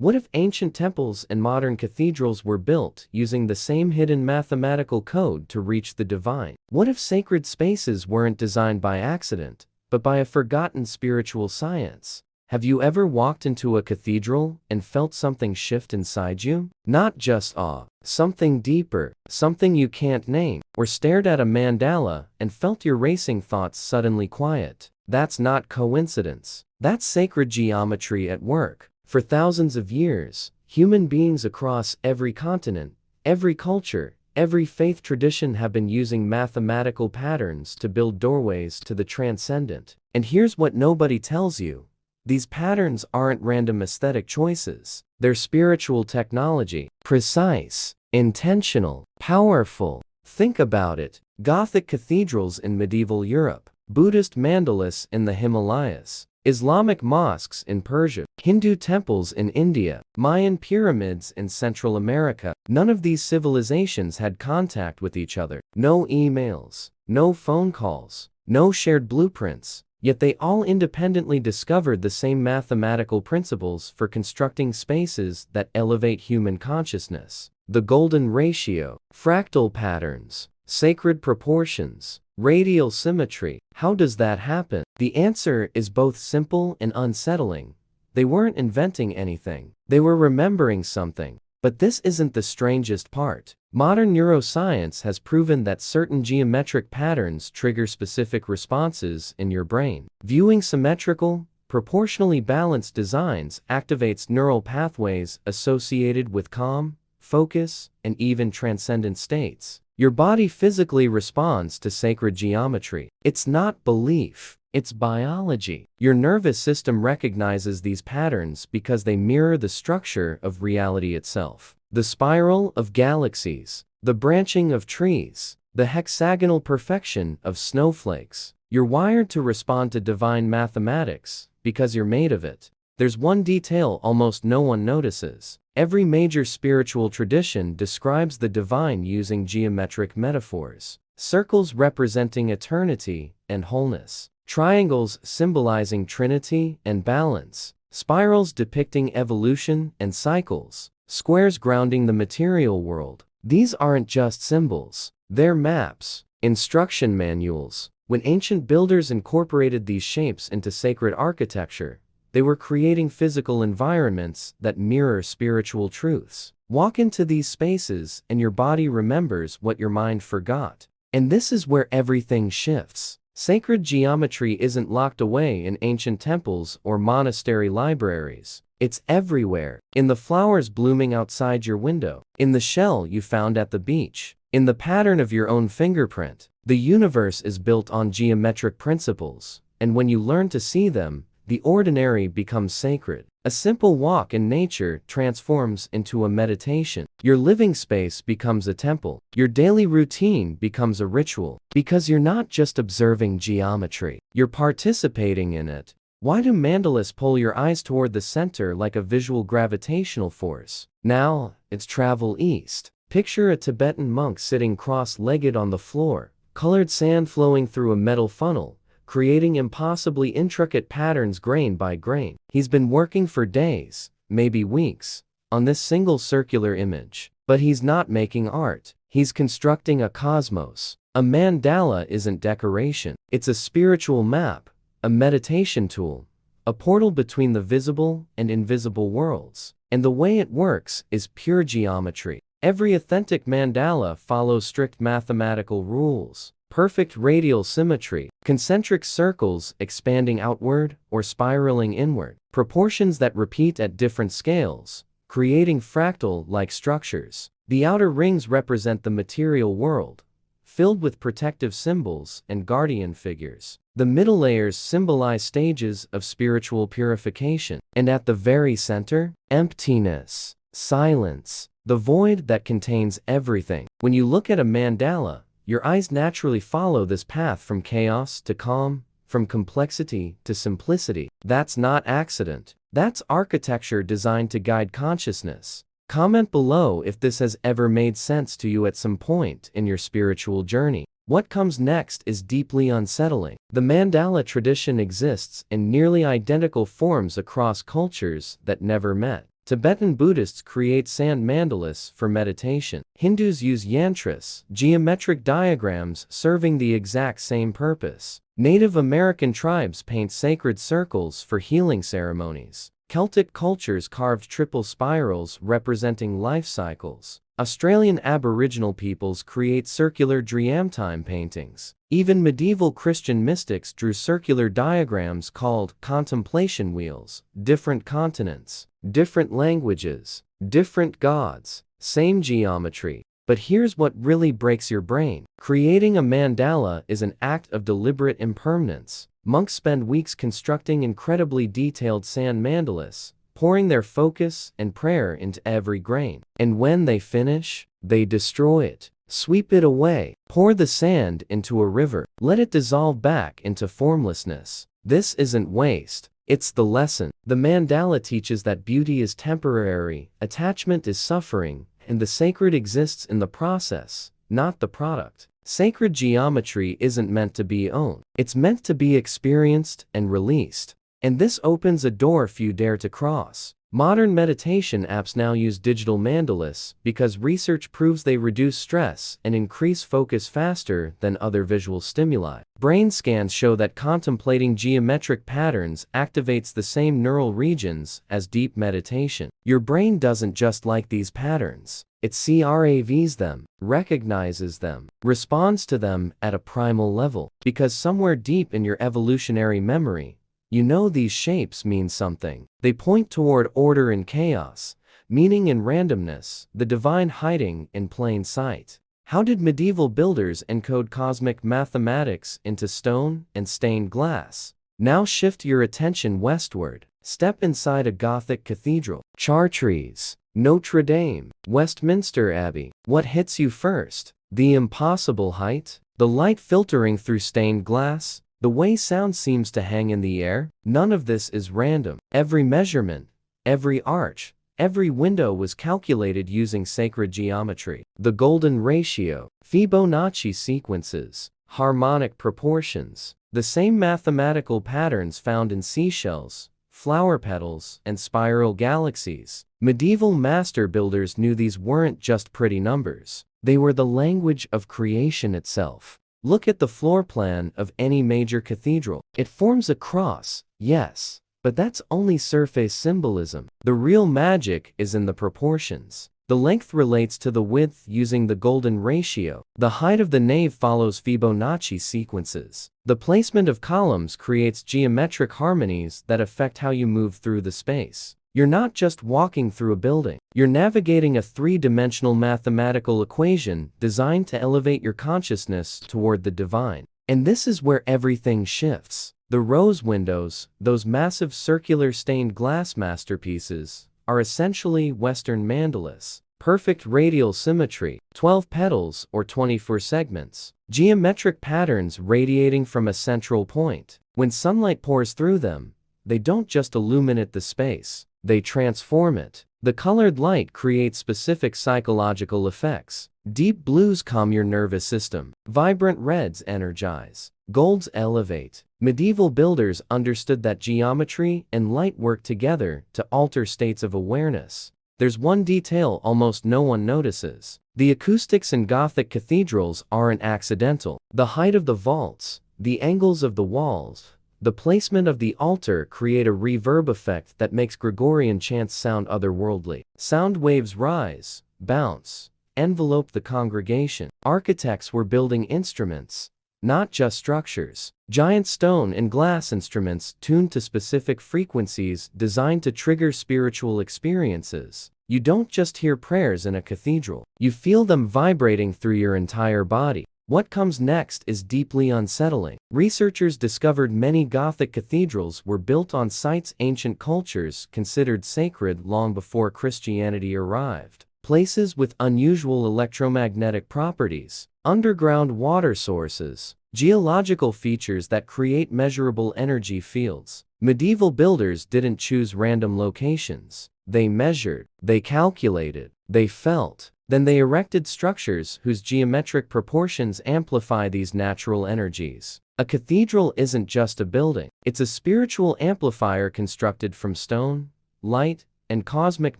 What if ancient temples and modern cathedrals were built using the same hidden mathematical code to reach the divine? What if sacred spaces weren't designed by accident, but by a forgotten spiritual science? Have you ever walked into a cathedral and felt something shift inside you? Not just awe, something deeper, something you can't name, or stared at a mandala and felt your racing thoughts suddenly quiet. That's not coincidence. That's sacred geometry at work. For thousands of years, human beings across every continent, every culture, every faith tradition have been using mathematical patterns to build doorways to the transcendent. And here's what nobody tells you. These patterns aren't random aesthetic choices. They're spiritual technology. Precise, intentional, powerful. Think about it. Gothic cathedrals in medieval Europe, Buddhist mandalas in the Himalayas, Islamic mosques in Persia, Hindu temples in India, Mayan pyramids in Central America. None of these civilizations had contact with each other. No emails, no phone calls, no shared blueprints. Yet they all independently discovered the same mathematical principles for constructing spaces that elevate human consciousness. The golden ratio, fractal patterns, sacred proportions, radial symmetry. How does that happen? The answer is both simple and unsettling. They weren't inventing anything. They were remembering something. But this isn't the strangest part. Modern neuroscience has proven that certain geometric patterns trigger specific responses in your brain. Viewing symmetrical, proportionally balanced designs activates neural pathways associated with calm, focus, and even transcendent states. Your body physically responds to sacred geometry. It's not belief. It's biology. Your nervous system recognizes these patterns because they mirror the structure of reality itself. The spiral of galaxies, the branching of trees, the hexagonal perfection of snowflakes. You're wired to respond to divine mathematics because you're made of it. There's one detail almost no one notices. Every major spiritual tradition describes the divine using geometric metaphors. Circles representing eternity and wholeness. Triangles symbolizing trinity and balance. Spirals depicting evolution and cycles. Squares grounding the material world. These aren't just symbols. They're maps, instruction manuals. When ancient builders incorporated these shapes into sacred architecture, they were creating physical environments that mirror spiritual truths. Walk into these spaces and your body remembers what your mind forgot. And this is where everything shifts. Sacred geometry isn't locked away in ancient temples or monastery libraries. It's everywhere. In the flowers blooming outside your window. In the shell you found at the beach. In the pattern of your own fingerprint. The universe is built on geometric principles. And when you learn to see them, the ordinary becomes sacred. A simple walk in nature transforms into a meditation. Your living space becomes a temple. Your daily routine becomes a ritual. Because you're not just observing geometry, you're participating in it. Why do mandalas pull your eyes toward the center like a visual gravitational force? Now, it's travel east. Picture a Tibetan monk sitting cross-legged on the floor, colored sand flowing through a metal funnel, creating impossibly intricate patterns grain by grain. He's been working for days, maybe weeks, on this single circular image. But he's not making art. He's constructing a cosmos. A mandala isn't decoration. It's a spiritual map, a meditation tool, a portal between the visible and invisible worlds. And the way it works is pure geometry. Every authentic mandala follows strict mathematical rules. Perfect radial symmetry, concentric circles expanding outward or spiraling inward, proportions that repeat at different scales, creating fractal-like structures. The outer rings represent the material world, filled with protective symbols and guardian figures. The middle layers symbolize stages of spiritual purification. And at the very center, emptiness, silence, the void that contains everything. When you look at a mandala, your eyes naturally follow this path from chaos to calm, from complexity to simplicity. That's not accident. That's architecture designed to guide consciousness. Comment below if this has ever made sense to you at some point in your spiritual journey. What comes next is deeply unsettling. The mandala tradition exists in nearly identical forms across cultures that never met. Tibetan Buddhists create sand mandalas for meditation. Hindus use yantras, geometric diagrams serving the exact same purpose. Native American tribes paint sacred circles for healing ceremonies. Celtic cultures carved triple spirals representing life cycles. Australian Aboriginal peoples create circular dreamtime paintings. Even medieval Christian mystics drew circular diagrams called contemplation wheels. Different continents, different languages, different gods, same geometry. But here's what really breaks your brain. Creating a mandala is an act of deliberate impermanence. Monks spend weeks constructing incredibly detailed sand mandalas, pouring their focus and prayer into every grain. And when they finish, they destroy it. Sweep it away. Pour the sand into a river. Let it dissolve back into formlessness. This isn't waste. It's the lesson. The mandala teaches that beauty is temporary, attachment is suffering, and the sacred exists in the process, not the product. Sacred geometry isn't meant to be owned. It's meant to be experienced and released. And this opens a door few dare to cross. Modern meditation apps now use digital mandalas because research proves they reduce stress and increase focus faster than other visual stimuli. Brain scans show that contemplating geometric patterns activates the same neural regions as deep meditation. Your brain doesn't just like these patterns. It CRAVs them, recognizes them, responds to them at a primal level. Because somewhere deep in your evolutionary memory, you know these shapes mean something. They point toward order and chaos, meaning and randomness, the divine hiding in plain sight. How did medieval builders encode cosmic mathematics into stone and stained glass? Now shift your attention westward. Step inside a Gothic cathedral. Chartres, Notre Dame, Westminster Abbey. What hits you first? The impossible height? The light filtering through stained glass? The way sound seems to hang in the air? None of this is random. Every measurement, every arch, every window was calculated using sacred geometry. The golden ratio, Fibonacci sequences, harmonic proportions, the same mathematical patterns found in seashells, flower petals, and spiral galaxies. Medieval master builders knew these weren't just pretty numbers. They were the language of creation itself. Look at the floor plan of any major cathedral. It forms a cross, yes, but that's only surface symbolism. The real magic is in the proportions. The length relates to the width using the golden ratio. The height of the nave follows Fibonacci sequences. The placement of columns creates geometric harmonies that affect how you move through the space. You're not just walking through a building. You're navigating a three-dimensional mathematical equation designed to elevate your consciousness toward the divine. And this is where everything shifts. The rose windows, those massive circular stained glass masterpieces, are essentially Western mandalas. Perfect radial symmetry, 12 petals or 24 segments. Geometric patterns radiating from a central point. When sunlight pours through them, they don't just illuminate the space. They transform it. The colored light creates specific psychological effects. Deep blues calm your nervous system. Vibrant reds energize. Golds elevate. Medieval builders understood that geometry and light work together to alter states of awareness. There's one detail almost no one notices. The acoustics in Gothic cathedrals aren't accidental. The height of the vaults, the angles of the walls, the placement of the altar create a reverb effect that makes Gregorian chants sound otherworldly. Sound waves rise, bounce, envelope the congregation. Architects were building instruments, not just structures. Giant stone and glass instruments tuned to specific frequencies designed to trigger spiritual experiences. You don't just hear prayers in a cathedral. You feel them vibrating through your entire body. What comes next is deeply unsettling. Researchers discovered many Gothic cathedrals were built on sites ancient cultures considered sacred long before Christianity arrived. Places with unusual electromagnetic properties, underground water sources, geological features that create measurable energy fields. Medieval builders didn't choose random locations. They measured, they calculated, they felt. Then they erected structures whose geometric proportions amplify these natural energies. A cathedral isn't just a building. It's a spiritual amplifier constructed from stone, light, and cosmic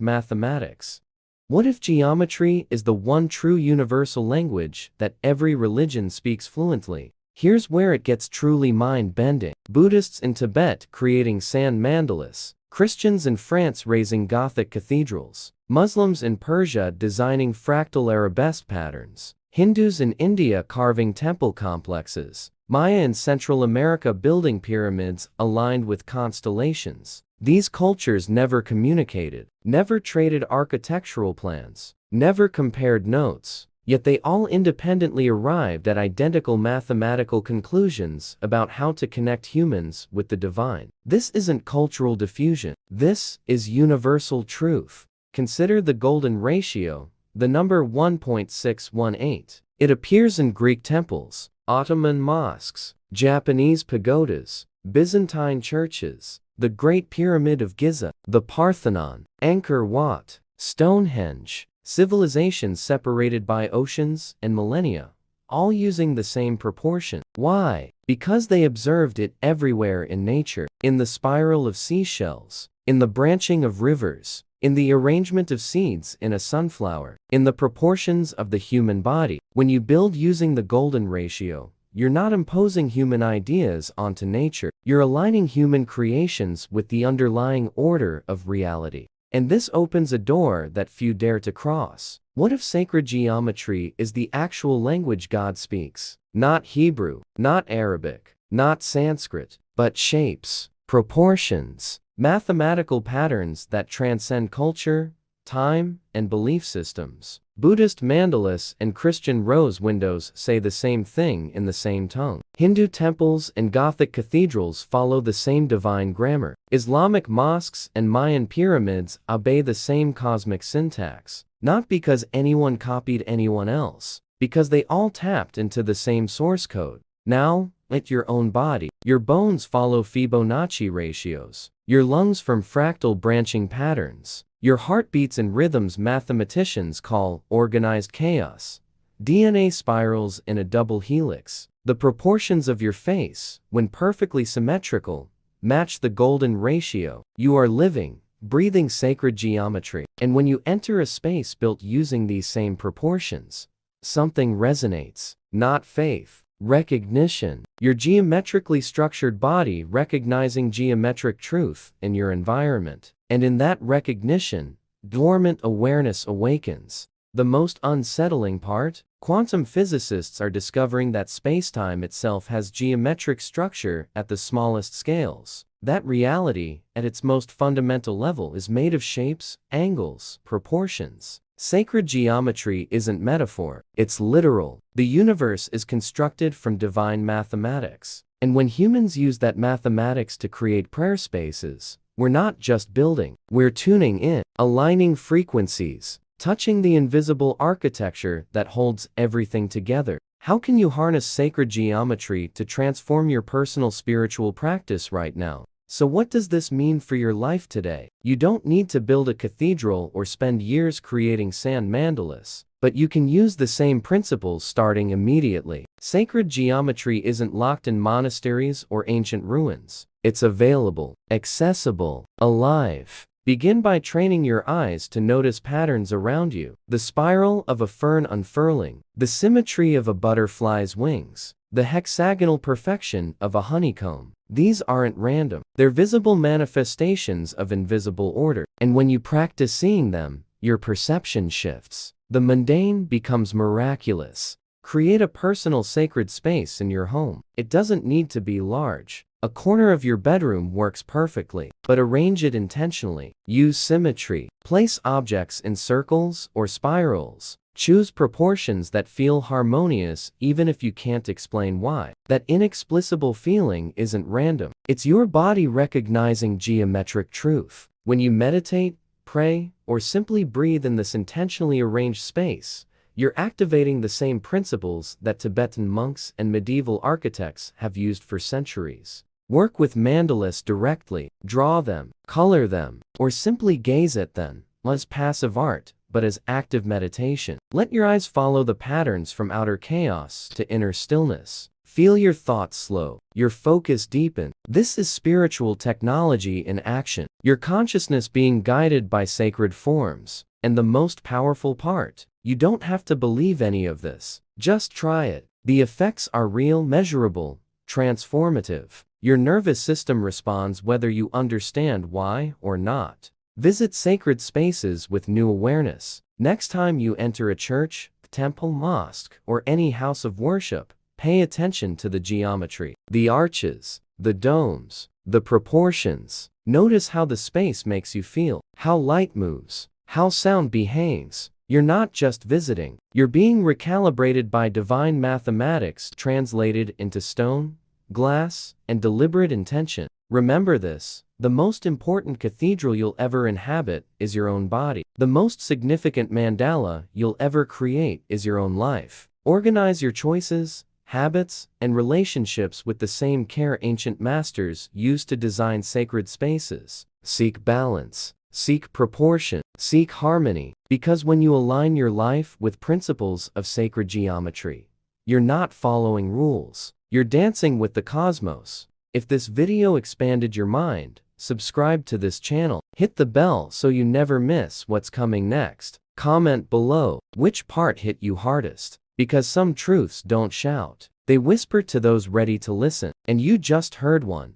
mathematics. What if geometry is the one true universal language that every religion speaks fluently? Here's where it gets truly mind-bending. Buddhists in Tibet creating sand mandalas, Christians in France raising Gothic cathedrals, Muslims in Persia designing fractal arabesque patterns, Hindus in India carving temple complexes, Maya in Central America building pyramids aligned with constellations. These cultures never communicated, never traded architectural plans, never compared notes, yet they all independently arrived at identical mathematical conclusions about how to connect humans with the divine. This isn't cultural diffusion. This is universal truth. Consider the golden ratio, the number 1.618. It appears in Greek temples, Ottoman mosques, Japanese pagodas, Byzantine churches, the Great Pyramid of Giza, the Parthenon, Angkor Wat, Stonehenge, civilizations separated by oceans and millennia, all using the same proportion. Why? Because they observed it everywhere in nature, in the spiral of seashells, in the branching of rivers, in the arrangement of seeds in a sunflower, in the proportions of the human body. When you build using the golden ratio, you're not imposing human ideas onto nature, you're aligning human creations with the underlying order of reality. And this opens a door that few dare to cross. What if sacred geometry is the actual language God speaks? Not Hebrew, not Arabic, not Sanskrit, but shapes, proportions, mathematical patterns that transcend culture, time, and belief systems. Buddhist mandalas and Christian rose windows say the same thing in the same tongue. Hindu temples and Gothic cathedrals follow the same divine grammar. Islamic mosques and Mayan pyramids obey the same cosmic syntax. Not because anyone copied anyone else, because they all tapped into the same source code. Now, let your own body. Your bones follow Fibonacci ratios. Your lungs from fractal branching patterns. Your heart beats in rhythms mathematicians call organized chaos. DNA spirals in a double helix. The proportions of your face, when perfectly symmetrical, match the golden ratio. You are living, breathing sacred geometry. And when you enter a space built using these same proportions, something resonates. Not faith, recognition. Your geometrically structured body recognizing geometric truth in your environment. And in that recognition, dormant awareness awakens. The most unsettling part? Quantum physicists are discovering that spacetime itself has geometric structure at the smallest scales. That reality, at its most fundamental level, is made of shapes, angles, proportions. Sacred geometry isn't metaphor, it's literal. The universe is constructed from divine mathematics. And when humans use that mathematics to create prayer spaces, we're not just building, we're tuning in, aligning frequencies, touching the invisible architecture that holds everything together. How can you harness sacred geometry to transform your personal spiritual practice right now? So what does this mean for your life today? You don't need to build a cathedral or spend years creating sand mandalas, but you can use the same principles starting immediately. Sacred geometry isn't locked in monasteries or ancient ruins. It's available, accessible, alive. Begin by training your eyes to notice patterns around you. The spiral of a fern unfurling, the symmetry of a butterfly's wings, the hexagonal perfection of a honeycomb. These aren't random. They're visible manifestations of invisible order. And when you practice seeing them, your perception shifts. The mundane becomes miraculous. Create a personal sacred space in your home. It doesn't need to be large. A corner of your bedroom works perfectly, but arrange it intentionally. Use symmetry. Place objects in circles or spirals. Choose proportions that feel harmonious even if you can't explain why. That inexplicable feeling isn't random. It's your body recognizing geometric truth. When you meditate, pray, or simply breathe in this intentionally arranged space, you're activating the same principles that Tibetan monks and medieval architects have used for centuries. Work with mandalas directly, draw them, color them, or simply gaze at them, not as passive art, but as active meditation. Let your eyes follow the patterns from outer chaos to inner stillness. Feel your thoughts slow, your focus deepen. This is spiritual technology in action. Your consciousness being guided by sacred forms. And the most powerful part, you don't have to believe any of this. Just try it. The effects are real, measurable, transformative. Your nervous system responds whether you understand why or not. Visit sacred spaces with new awareness. Next time you enter a church, temple, mosque, or any house of worship, pay attention to the geometry, the arches, the domes, the proportions. Notice how the space makes you feel, how light moves, how sound behaves. You're not just visiting, you're being recalibrated by divine mathematics translated into stone, glass, and deliberate intention. Remember this, the most important cathedral you'll ever inhabit is your own body. The most significant mandala you'll ever create is your own life. Organize your choices, habits, and relationships with the same care ancient masters used to design sacred spaces. Seek balance, seek proportion, seek harmony, because when you align your life with principles of sacred geometry, you're not following rules, you're dancing with the cosmos. If this video expanded your mind, subscribe to this channel, hit the bell so you never miss what's coming next. Comment below which part hit you hardest, because some truths don't shout, they whisper to those ready to listen, and you just heard one.